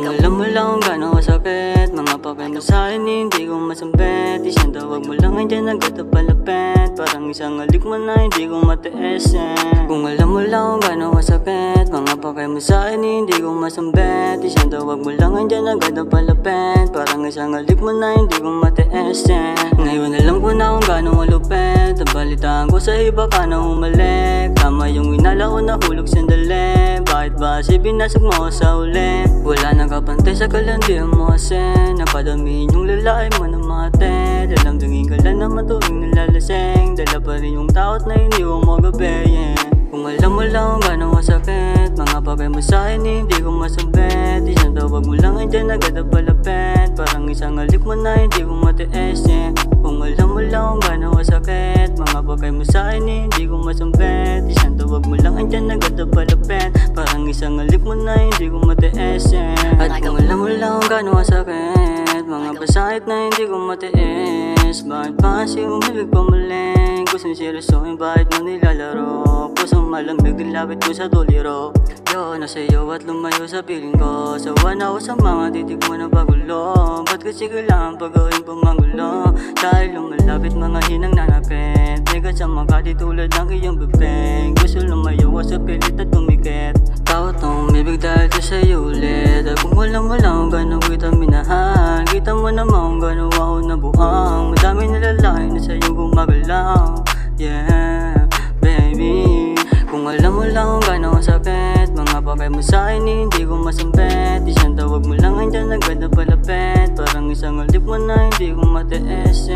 Kung alam mo lang kung gano'n kasakit mga pakay mo sa'kin hindi ko masambit. Isang tawag mo lang andyan agad na palapit. Parang isang halik mo na hindi ko matiis Kung alam mo lang kung gano'n kasakit mga pakay mo sa'kin hindi ko masambit. Isang tawag mo lang andyan agad na palapit. Parang isang halik mo na hindi ko matiis Ngayon alam ko na kung gano'n malupit. Nabalitaan ko sa iba ka na humalik. Tama yung inala ko nahulog sandali. Bakit ba si binasag mo sa uli? Wala nang kapantay sa kalandian mo kasi napadamihin yung lalaki mo na mate. Dalamdangin ka lang naman tuwing nalalasing. Dala pa rin yung takot na hindi ko magabi Kung alam mo lang kung gano'n masakit mga bagay mo sa'kin hindi ko masabit. Isang tawag mo lang andyan agad na palapit. Parang isang halik mo na hindi ko matiis Kung alam mo lang kung gano'n masakit mga bagay mo sa'kin hindi ko masabit. Isang tawag mo lang andyan agad na palapit. Parang isang halik mo na hindi ko matiis At kung alam mo lang kung gano'n masakit mga pasakit na hindi ko matiis. Bakit pa kasi umibig pamaling? Gusto niya seryosohin bakit mo nilalaro? Pusong malamig dilapit ko sa tuliro. Yo, nasa'yo at lumayo sa piling ko. Sawa na ako sa mga titig mo na pagulo. Ba't kasi kailangan pagawin pamagulo? Dahil lumalapit mga hinang nanapit. Bigat sa Makati tulad ng iyong bibig. Gusto lumayo sa pilit at tumikit. Takot na umibig dahil ko sa'yo ulit. At kung alam mo lang kung gano'n kita minahal, kita mo naman kung gano'n ako nabuhang. Madami na lalaki na sa'yo gumagalaw. Yeah, baby. Kung alam mo lang kung gano'n sakit mga pakay mo sa'kin hindi ko masambit. Isang tawag mo lang andyan agad na palapit. Parang isang halik mo na hindi ko matiis